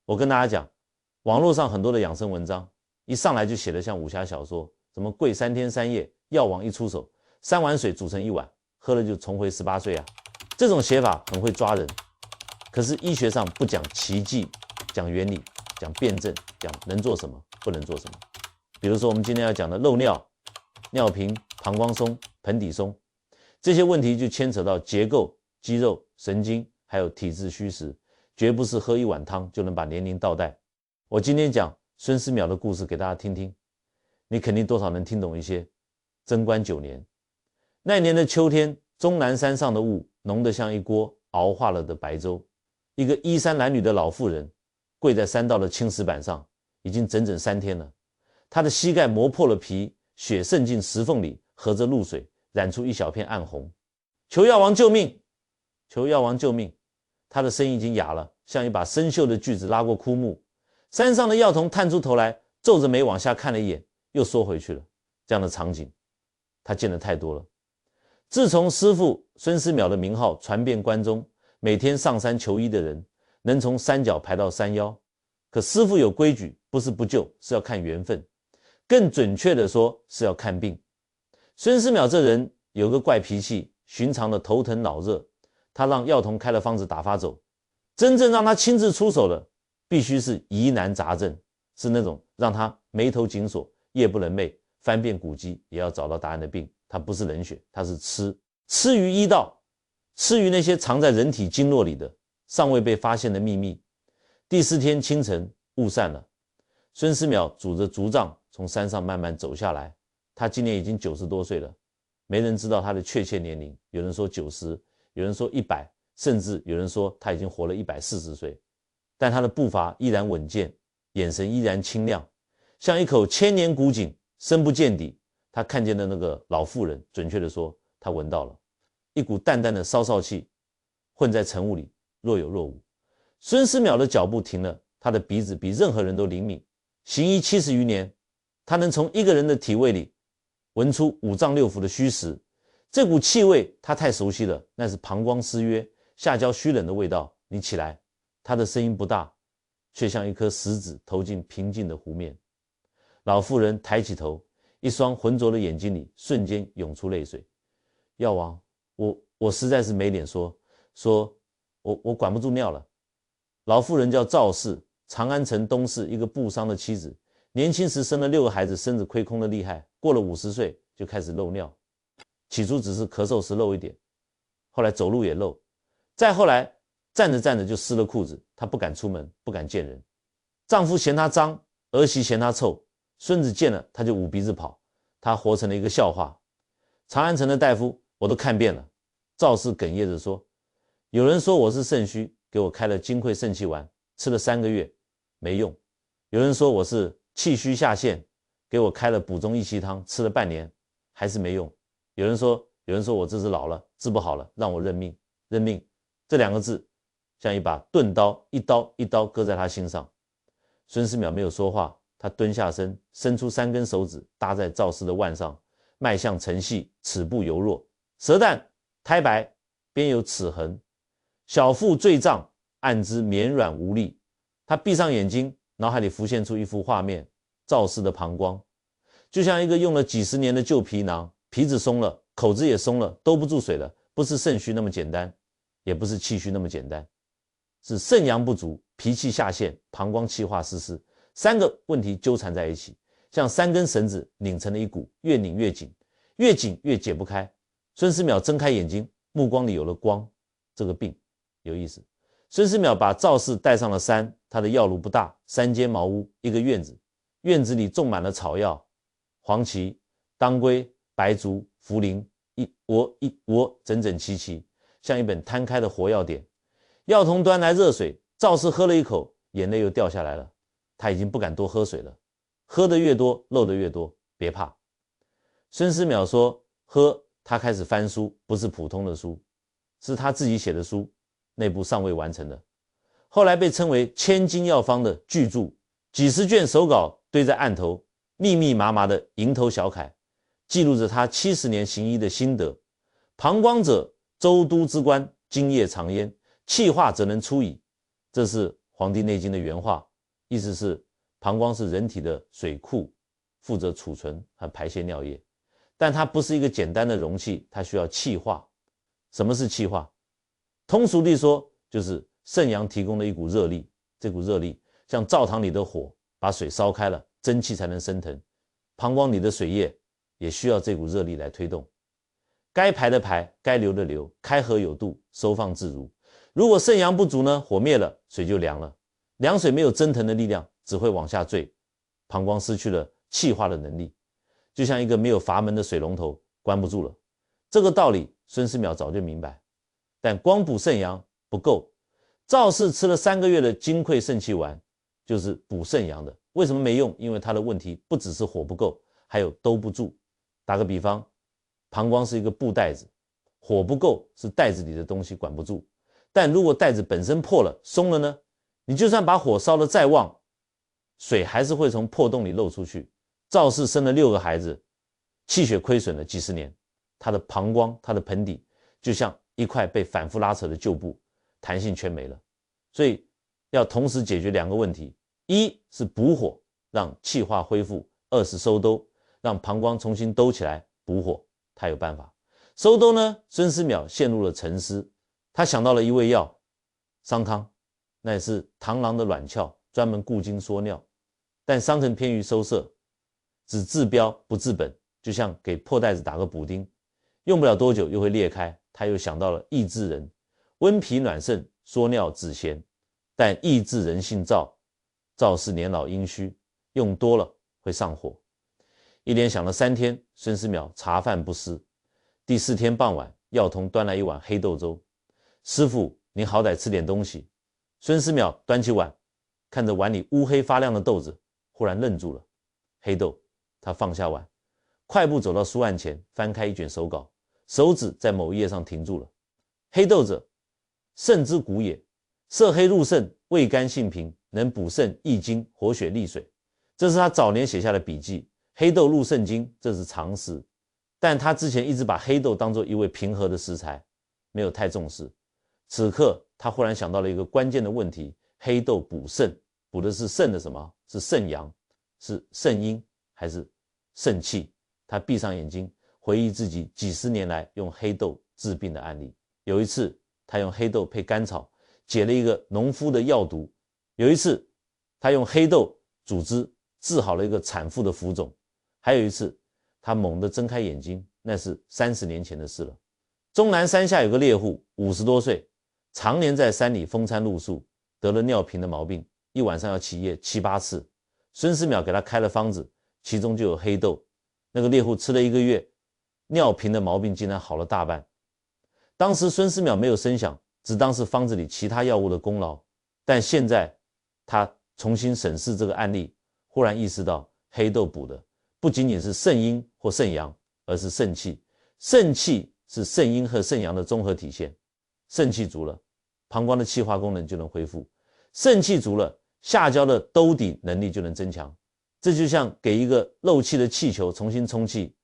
我跟大家讲，网络上很多的养生文章，一上来就写得像武侠小说，什么跪3天3夜，药王一出手，3碗水煮成1碗，喝了就重回18岁啊。这种写法很会抓人，可是医学上不讲奇迹，讲原理，讲辩证，讲能做什么，不能做什么。比如说我们今天要讲的漏尿、尿频、膀胱松、盆底松，这些问题就牵扯到结构、肌肉、神经，还有体质虚实，绝不是喝1碗汤就能把年龄倒带。我今天讲孙思邈的故事给大家听听，你肯定多少能听懂一些。贞观9年，那年的秋天，终南山上的雾浓得像一锅熬化了的白粥。一个衣衫褴褛的老妇人跪在山道的青石板上，已经整整3天了。她的膝盖磨破了皮，血渗进石缝里，合着露水，染出一小片暗红。求药王救命！求药王救命！她的声音已经哑了，像一把生锈的锯子拉过枯木。山上的药童探出头来，皱着眉往下看了一眼，又缩回去了。这样的场景他见得太多了。自从师父孙思邈的名号传遍关中，每天上山求医的人能从山脚排到山腰。可师父有规矩，不是不救，是要看缘分，更准确的说是要看病。孙思邈这人有个怪脾气，寻常的头疼脑热，他让药童开了方子打发走。真正让他亲自出手的，必须是疑难杂症，是那种让他眉头紧锁，夜不能寐，翻遍古籍也要找到答案的病。他不是冷血，他是吃于医道，吃于那些藏在人体经络里的尚未被发现的秘密。第4天清晨，雾散了，孙思邈拄着竹杖从山上慢慢走下来。他今年已经90多岁了，没人知道他的确切年龄，有人说90，有人说100，甚至有人说他已经活了140岁。但他的步伐依然稳健，眼神依然清亮，像一口千年古井，深不见底。他看见的那个老妇人，准确的说，他闻到了一股淡淡的骚气，混在晨雾里，若有若无。孙思邈的脚步停了，他的鼻子比任何人都灵敏，行医70余年，他能从一个人的体味里闻出5脏6腑的虚实。这股气味他太熟悉了，那是膀胱失约、下焦虚冷的味道。你起来。他的声音不大，却像一颗石子投进平静的湖面。老妇人抬起头，一双浑浊的眼睛里瞬间涌出泪水。药王，我实在是没脸说我管不住尿了。老妇人叫赵氏，长安城东市一个布商的妻子，年轻时生了6个孩子，身子亏空的厉害，过了50岁就开始漏尿。起初只是咳嗽时漏一点，后来走路也漏，再后来站着站着就湿了裤子，她不敢出门，不敢见人。丈夫嫌她脏，儿媳嫌她臭，孙子见了她就捂鼻子跑，她活成了一个笑话。长安城的大夫我都看遍了。赵氏哽咽着说，有人说我是肾虚，给我开了金匮肾气丸，吃了3个月没用。有人说我是气虚下陷，给我开了补中益气汤，吃了半年还是没用。有人说我这是老了，治不好了，让我认命。认命这2个字像一把钝刀，一刀一刀割在他心上。孙思邈没有说话，他蹲下身，伸出3根手指搭在赵氏的腕上，脉象沉细，齿部柔弱，舌淡苔白，边有齿痕，小腹坠胀，按之绵软无力。他闭上眼睛，脑海里浮现出一幅画面，赵氏的膀胱就像一个用了几十年的旧皮囊，皮子松了，口子也松了，兜不住水了。不是肾虚那么简单，也不是气虚那么简单，是肾阳不足，脾气下陷，膀胱气化失失，3个问题纠缠在一起，像3根绳子拧成了一股，越拧越紧，越紧越解不开。孙思邈睁开眼睛，目光里有了光。这个病有意思。孙思邈把赵氏带上了山，他的药炉不大，3间茅屋，一个院子，院子里种满了草药，黄芪、当归、白术、茯苓，一窝整整齐齐，像一本摊开的活药典。药童端来热水，赵氏喝了一口，眼泪又掉下来了。他已经不敢多喝水了，喝得越多漏得越多，别怕。孙思邈说喝，他开始翻书，不是普通的书，是他自己写的书，那部尚未完成的，后来被称为千金药方的巨著，几十卷手稿堆在案头，密密麻麻的蝇头小楷，记录着他70年行医的心得。膀胱者，周都之官，津液藏焉，气化则能出矣。这是黄帝内经》的原话，意思是膀胱是人体的水库，负责储存和排泄尿液，但它不是一个简单的容器，它需要气化。什么是气化？通俗地说，就是肾阳提供的一股热力，这股热力像灶堂里的火，把水烧开了，蒸汽才能升腾。膀胱里的水液也需要这股热力来推动，该排的排，该流的流，开合有度，收放自如。如果肾阳不足呢，火灭了，水就凉了，凉水没有蒸腾的力量，只会往下坠，膀胱失去了气化的能力，就像一个没有阀门的水龙头，关不住了。这个道理孙思邈早就明白，但光补肾阳不够。赵氏吃了3个月的金匮肾气丸，就是补肾阳的，为什么没用？因为他的问题不只是火不够，还有兜不住。打个比方，膀胱是一个布袋子，火不够是袋子里的东西管不住，但如果袋子本身破了松了呢，你就算把火烧得再旺，水还是会从破洞里漏出去。赵氏生了6个孩子，气血亏损了几十年，他的膀胱，他的盆底就像一块被反复拉扯的旧布，弹性全没了。所以要同时解决2个问题，一是补火，让气化恢复；二是收兜，让膀胱重新兜起来补火。他有办法。收兜呢，孙思邈陷入了沉思，他想到了一味药，商汤，那也是螳螂的卵鞘，专门固精缩尿，但商汤偏于收摄，只治标不治本，就像给破袋子打个补丁，用不了多久又会裂开。他又想到了益智仁，温脾暖肾，缩尿止咸，但益智仁性燥，赵氏年老阴虚，用多了会上火。一连想了3天，孙思邈茶饭不思。第4天傍晚，药童端来一碗黑豆粥，师傅，您好歹吃点东西。孙思邈端起碗，看着碗里乌黑发亮的豆子，忽然愣住了。黑豆，他放下碗，快步走到书案前，翻开一卷手稿，手指在某一页上停住了。黑豆者，肾之谷也，色黑入肾，味甘性平，能补肾益精，活血利水。这是他早年写下的笔记。黑豆入肾经，这是常识，但他之前一直把黑豆当作一味平和的食材，没有太重视。此刻他忽然想到了一个关键的问题：黑豆补肾，补的是肾的什么？是肾阳，是肾阴还是肾气？他闭上眼睛，回忆自己几十年来用黑豆治病的案例。有一次他用黑豆配甘草解了一个农夫的药毒，有一次他用黑豆煮汁治好了一个产妇的浮肿，还有一次他猛地睁开眼睛，那是30年前的事了。终南山下有个猎户，50多岁，常年在山里风餐露宿，得了尿频的毛病，一晚上要起夜7、8次。孙思邈给他开了方子，其中就有黑豆。那个猎户吃了1个月，尿频的毛病竟然好了大半。当时孙思邈没有声响，只当是方子里其他药物的功劳。但现在他重新审视这个案例，忽然意识到黑豆补的不仅仅是肾阴或肾阳，而是肾气。肾气是肾阴和肾阳的综合体现，肾气足了，膀胱的气化功能就能恢复，肾气足了，下焦的兜底能力就能增强。这就像给一个漏气的气球重新充气，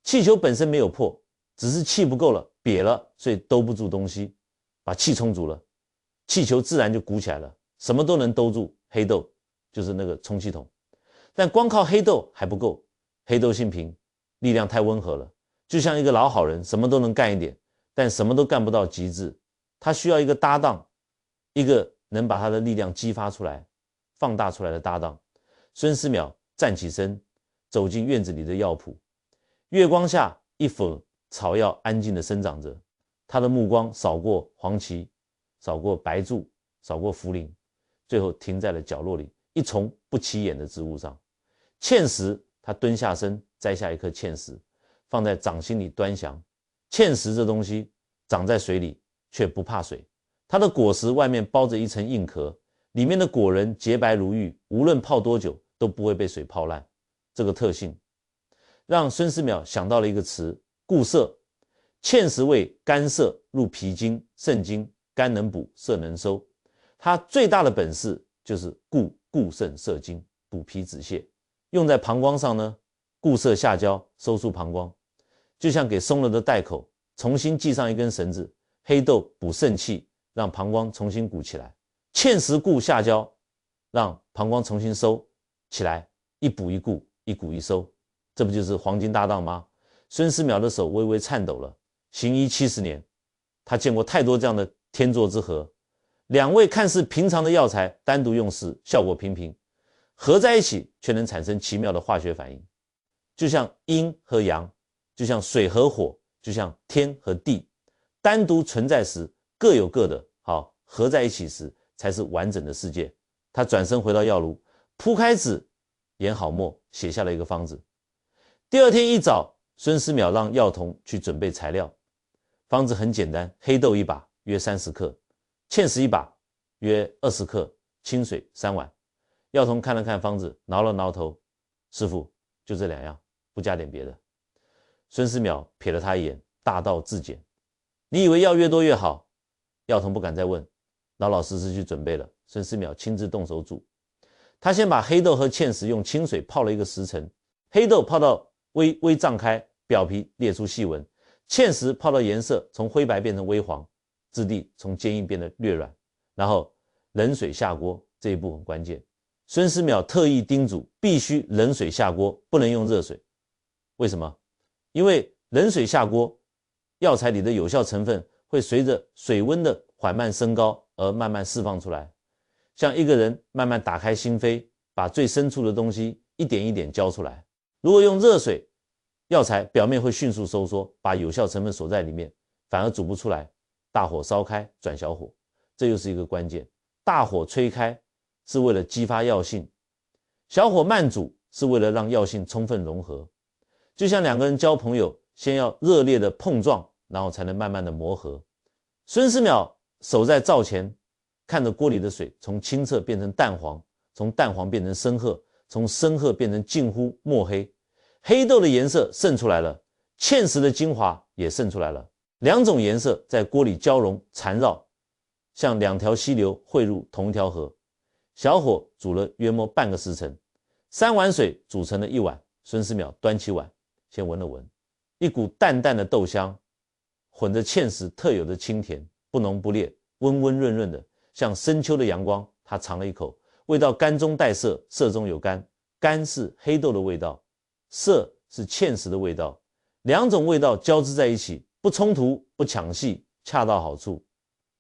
气球本身没有破，只是气不够了，瘪了，所以兜不住东西。把气充足了，气球自然就鼓起来了，什么都能兜住。黑豆就是那个充气筒。但光靠黑豆还不够，黑豆性平，力量太温和了，就像一个老好人，什么都能干一点，但什么都干不到极致。他需要一个搭档，一个能把他的力量激发出来、放大出来的搭档。孙思邈站起身，走进院子里的药圃。月光下，一棵草药安静地生长着，他的目光扫过黄芪，扫过白术，扫过茯苓，最后停在了角落里一丛不起眼的植物上。芡实，他蹲下身摘下一颗芡实，放在掌心里端详。芡实这东西长在水里，却不怕水，它的果实外面包着一层硬壳，里面的果仁洁白如玉，无论泡多久都不会被水泡烂。这个特性让孙思邈想到了一个词：固摄。芡实味甘涩，入脾经、肾经，甘能补，涩能收。它最大的本事就是固肾摄精，补脾止泻。用在膀胱上呢，固摄下焦，收束膀胱，就像给松了的袋口重新系上一根绳子。黑豆补肾气，让膀胱重新鼓起来。芡实固下焦，让膀胱重新收起来，一补一固，一鼓一收，这不就是黄金搭档吗？孙思邈的手微微颤抖了。行医70年，他见过太多这样的天作之合，两味看似平常的药材单独用时效果平平，合在一起却能产生奇妙的化学反应，就像阴和阳，就像水和火，就像天和地，单独存在时各有各的好，合在一起时才是完整的世界。他转身回到药炉，铺开纸，研好墨，写下了一个方子。第二天一早，孙思邈让药童去准备材料。方子很简单，黑豆1把约30克，芡实1把约20克，清水3碗。药童看了看方子，挠了挠头，师傅，就这2样，不加点别的。孙思邈瞥了他一眼，大道至简。你以为药越多越好？药童不敢再问，老老实实去准备了。孙思邈亲自动手煮。他先把黑豆和芡实用清水泡了1个时辰，黑豆泡到微胀开，表皮裂出细纹，芡实泡到颜色从灰白变成微黄，质地从坚硬变得略软，然后冷水下锅，这一步很关键。孙思邈特意叮嘱必须冷水下锅，不能用热水。为什么？因为冷水下锅，药材里的有效成分会随着水温的缓慢升高而慢慢释放出来，像一个人慢慢打开心扉，把最深处的东西一点一点交出来。如果用热水，药材表面会迅速收缩，把有效成分锁在里面，反而煮不出来。大火烧开，转小火，这又是一个关键。大火吹开是为了激发药性，小火慢煮是为了让药性充分融合。就像2个人交朋友，先要热烈的碰撞，然后才能慢慢的磨合。孙思邈守在灶前，看着锅里的水从清澈变成淡黄，从淡黄变成深褐，从深褐变成近乎墨黑。黑豆的颜色渗出来了，芡实的精华也渗出来了，2种颜色在锅里交融缠绕，像2条溪流汇入同一条河。小火煮了约莫半个时辰，3碗水煮成了1碗。孙思邈端起碗，先闻了闻，一股淡淡的豆香，混着芡实特有的清甜，不浓不烈，温温润润的，像深秋的阳光。他尝了一口，味道甘中带涩，涩中有甘，甘是黑豆的味道，涩是芡实的味道，2种味道交织在一起，不冲突，不抢戏，恰到好处。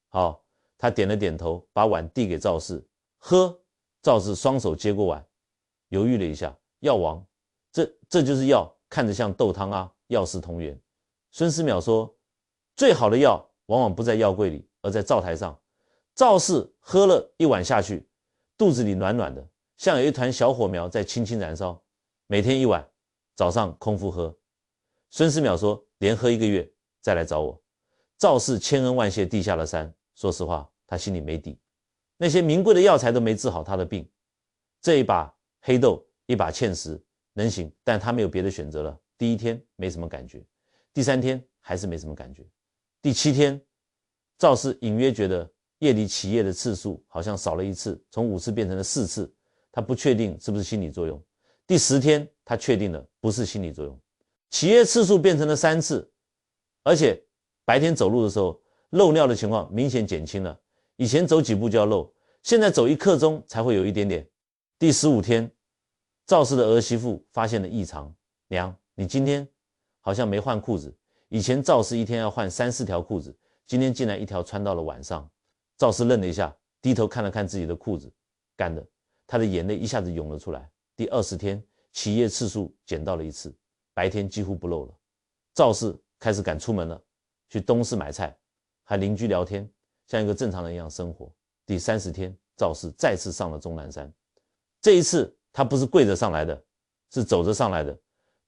好，他点了点头，把碗递给赵氏，喝。赵氏双手接过碗，犹豫了一下，药王，这就是药，看着像豆汤啊，药食同源。孙思邈说，最好的药往往不在药柜里，而在灶台上。赵氏喝了1碗下去，肚子里暖暖的，像有一团小火苗在轻轻燃烧。每天1碗，早上空腹喝。孙思邈说，连喝1个月再来找我。赵氏千恩万谢地下了山。说实话，他心里没底，那些名贵的药材都没治好他的病。这一把黑豆，一把芡实能行，但他没有别的选择了。第1天没什么感觉，第3天还是没什么感觉，第7天，赵氏隐约觉得夜里起夜的次数好像少了1次，从5次变成了4次，他不确定是不是心理作用。第10天，他确定了不是心理作用，起夜次数变成了3次，而且白天走路的时候漏尿的情况明显减轻了，以前走几步就要漏，现在走1刻钟才会有一点点。第15天，赵氏的儿媳妇发现了异常，娘，你今天好像没换裤子，以前赵氏1天要换3、4条裤子，今天竟然1条穿到了晚上。赵氏愣了一下，低头看了看自己的裤子，干的，他的眼泪一下子涌了出来。第20天，起夜次数减到了1次，白天几乎不漏了。赵氏开始敢出门了，去东市买菜，和邻居聊天，像一个正常人一样生活。第30天，赵氏再次上了终南山。这一次他不是跪着上来的，是走着上来的，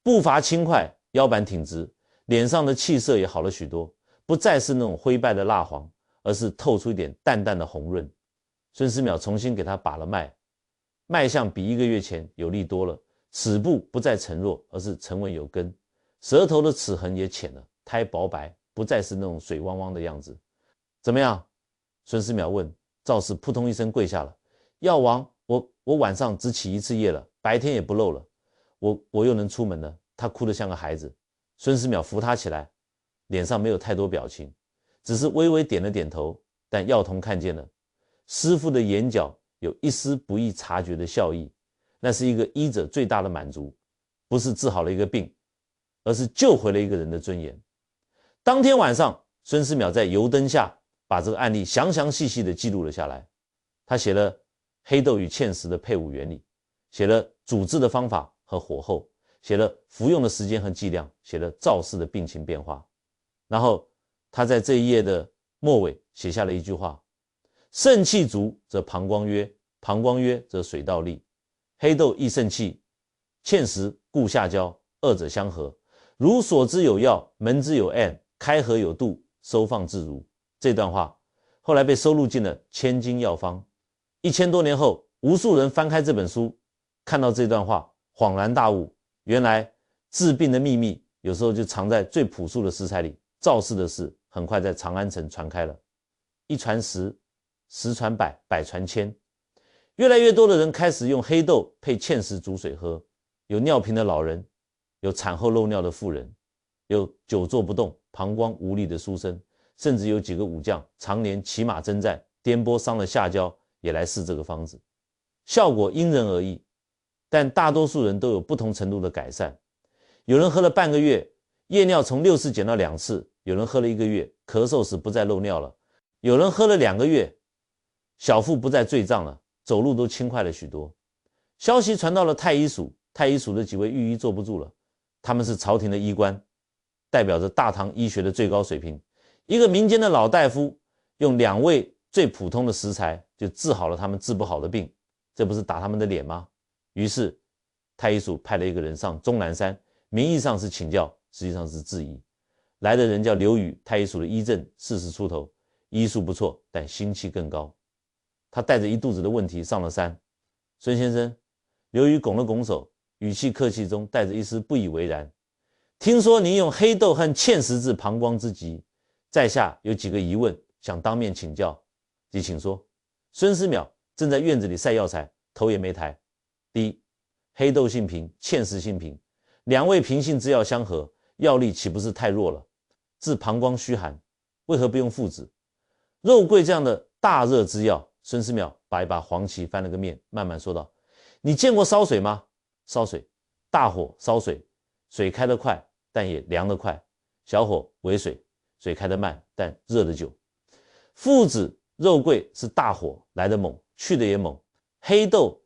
步伐轻快，腰板挺直，脸上的气色也好了许多，不再是那种灰败的蜡黄，而是透出一点淡淡的红润。孙思邈重新给他把了脉，脉象比1个月前有力多了，齿部不再沉弱，而是沉稳有根，舌头的齿痕也浅了，苔薄白，不再是那种水汪汪的样子。怎么样？孙思邈问。赵氏扑通一声跪下了，药王，我晚上只起1次夜了，白天也不漏了，我又能出门了。他哭得像个孩子。孙思邈扶他起来，脸上没有太多表情，只是微微点了点头。但药童看见了，师傅的眼角有一丝不易察觉的笑意，那是一个医者最大的满足，不是治好了一个病，而是救回了一个人的尊严。当天晚上，孙思邈在油灯下把这个案例详详细细地记录了下来。他写了黑豆与芡实的配伍原理，写了煮制的方法和火候，写了服用的时间和剂量，写了赵氏的病情变化。然后他在这一页的末尾写下了一句话：肾气足则膀胱约，膀胱约则水道利。黑豆益肾气，芡实固下焦，二者相合。如所之有药，门之有案，开合有度，收放自如。这段话后来被收录进了《千金药方》。1000多年后，无数人翻开这本书，看到这段话，恍然大悟，原来治病的秘密有时候就藏在最朴素的食材里。赵氏的事很快在长安城传开了，一传十，十传百，百传千，越来越多的人开始用黑豆配芡实煮水喝，有尿频的老人，有产后漏尿的妇人，有久坐不动膀胱无力的书生，甚至有几个武将常年骑马征战，颠簸伤了下焦，也来试这个方子。效果因人而异，但大多数人都有不同程度的改善。有人喝了半个月，夜尿从6次减到2次，有人喝了1个月，咳嗽时不再漏尿了，有人喝了2个月，小腹不再坠胀了，走路都轻快了许多。消息传到了太医署，太医署的几位御医坐不住了，他们是朝廷的医官，代表着大唐医学的最高水平。一个民间的老大夫用2味最普通的食材就治好了他们治不好的病，这不是打他们的脸吗？于是太医署派了一个人上终南山，名义上是请教，实际上是质疑。来的人叫刘禹，太医署的医正，40出头，医术不错，但心气更高。他带着一肚子的问题上了山。孙先生，刘禹拱了拱手，语气客气中带着一丝不以为然。听说您用黑豆和芡实治膀胱之疾，在下有几个疑问，想当面请教。即请说。孙思邈正在院子里晒药材，头也没抬。第一，黑豆性平，芡实性平，2味平性之药相合，药力岂不是太弱了？治膀胱虚寒，为何不用附子？肉桂这样的大热之药，孙思邈把一把黄芪翻了个面，慢慢说道：你见过烧水吗？烧水，大火烧水，水开得快，但也凉得快；小火为水，水开得慢，但热得久。附子、肉桂是大火，来得猛，去得也猛；黑豆、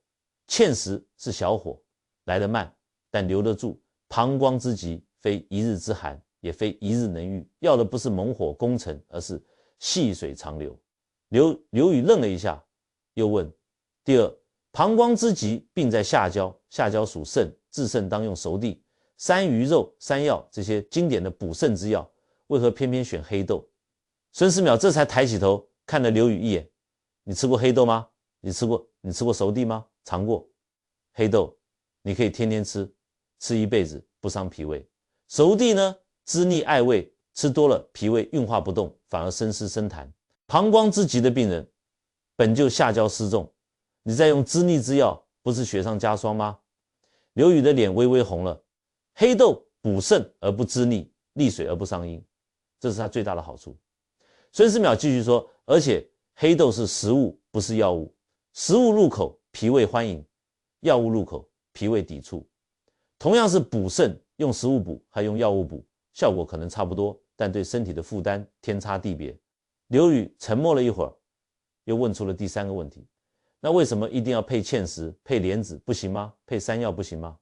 芡实是小火，来得慢，但留得住。膀胱之疾，非一日之寒，也非一日能愈，要的不是猛火攻城，而是细水长流。刘禹愣了一下，又问：第二，膀胱之疾病在下焦，下焦属肾，治肾当用熟地，山萸肉、山药这些经典的补肾之药，为何偏偏选黑豆？孙思邈这才抬起头看了刘禹一眼：你吃过黑豆吗？你吃过熟地吗？尝过。黑豆你可以天天吃，吃一辈子不伤脾胃。熟地呢，滋腻爱胃，吃多了脾胃运化不动，反而生湿生痰。膀胱之疾的病人本就下焦湿重，你再用滋腻之药，不是雪上加霜吗？刘禹的脸微微红了。黑豆补肾而不滋腻，利水而不伤阴，这是它最大的好处。孙思邈继续说，而且黑豆是食物，不是药物。食物入口，脾胃欢迎；药物入口，脾胃抵触。同样是补肾，用食物补还用药物补，效果可能差不多，但对身体的负担天差地别。刘禹沉默了一会儿，又问出了第3个问题：那为什么一定要配芡实、配莲子不行吗？配山药不行吗？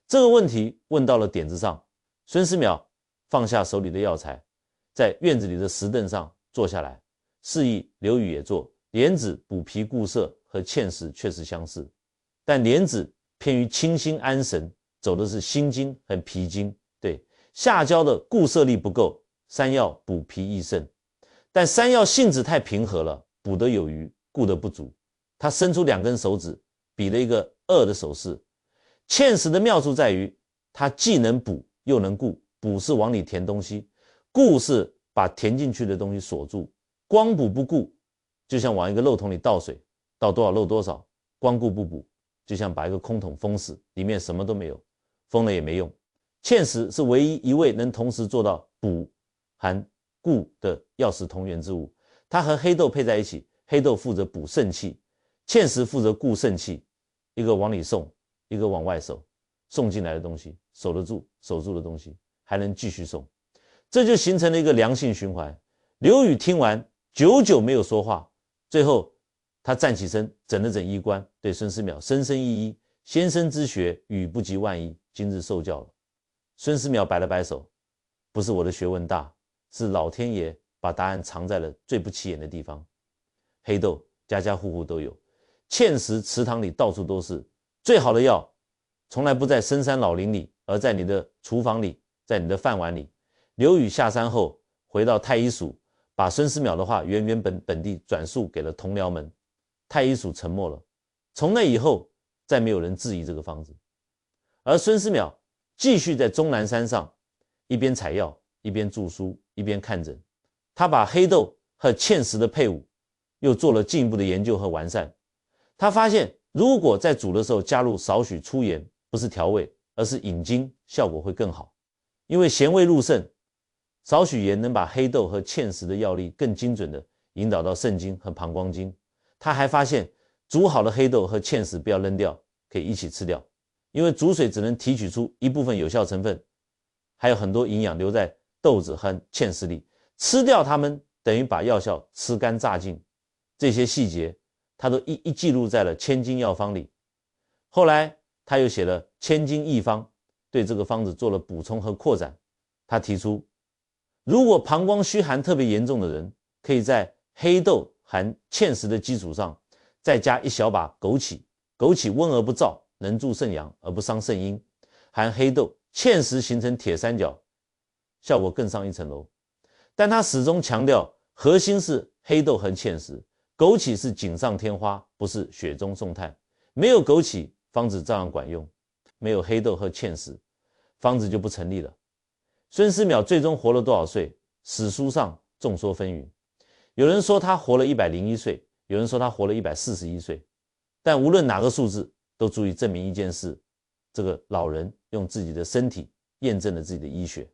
这个问题问到了点子上。孙思邈放下手里的药材，在院子里的石凳上坐下来，示意刘禹也坐。莲子补脾固摄和芡实确实相似，但莲子偏于清心安神，走的是心经和脾经。对，下焦的固摄力不够，山药补脾益肾，但山药性质太平和了，补得有余，固得不足。他伸出2根手指，比了一个2的手势。芡实的妙处在于，它既能补又能固。补是往里填东西，固是把填进去的东西锁住。光补不固，就像往一个漏桶里倒水，倒多少漏多少；光固不补，就像把一个空桶封死，里面什么都没有，封了也没用。芡实是唯一一味能同时做到补含固的药食同源之物。它和黑豆配在一起，黑豆负责补肾气，芡实负责固肾气，一个往里送，一个往外守，送进来的东西守得住，守住的东西还能继续送，这就形成了一个良性循环。刘宇听完久久没有说话，最后他站起身，整了整衣冠，对孙思邈深深一揖：“先生之学，语不及万一，今日受教了。”孙思邈摆了摆手：“不是我的学问大，是老天爷把答案藏在了最不起眼的地方。黑豆家家户户都有，芡实池塘里到处都是，最好的药从来不在深山老林里，而在你的厨房里，在你的饭碗里。”刘宇下山后回到太医署，把孙思邈的话原本地转述给了同僚们。太医署沉默了，从那以后再没有人质疑这个方子。而孙思邈继续在终南山上一边采药，一边著书，一边看诊。他把黑豆和芡实的配伍又做了进一步的研究和完善。他发现如果在煮的时候加入少许粗盐，不是调味，而是引精，效果会更好。因为咸味入肾，少许盐能把黑豆和芡实的药力更精准地引导到肾经和膀胱经。他还发现煮好的黑豆和芡实不要扔掉，可以一起吃掉，因为煮水只能提取出一部分有效成分，还有很多营养留在豆子和芡实里，吃掉它们等于把药效吃干榨尽。这些细节他都一记录在了《千金药方》里。后来他又写了《千金异方》，对这个方子做了补充和扩展。他提出，如果膀胱虚寒特别严重的人，可以在黑豆含芡实的基础上再加一小把枸杞，枸杞温而不燥，能助肾阳而不伤肾阴，含黑豆芡实形成铁三角，效果更上一层楼。但他始终强调核心是黑豆和芡实，枸杞是锦上添花，不是雪中送炭。没有枸杞，方子照样管用；没有黑豆和芡实，方子就不成立了。孙思邈最终活了多少岁？史书上众说纷纭，有人说他活了101岁，有人说他活了141岁。但无论哪个数字，都足以证明一件事：这个老人用自己的身体验证了自己的医学。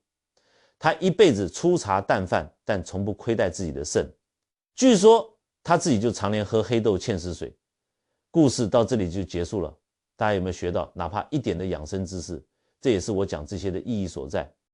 他一辈子粗茶淡饭，但从不亏待自己的肾。据说他自己就常年喝黑豆芡实水。故事到这里就结束了，大家有没有学到哪怕一点的养生知识？这也是我讲这些的意义所在。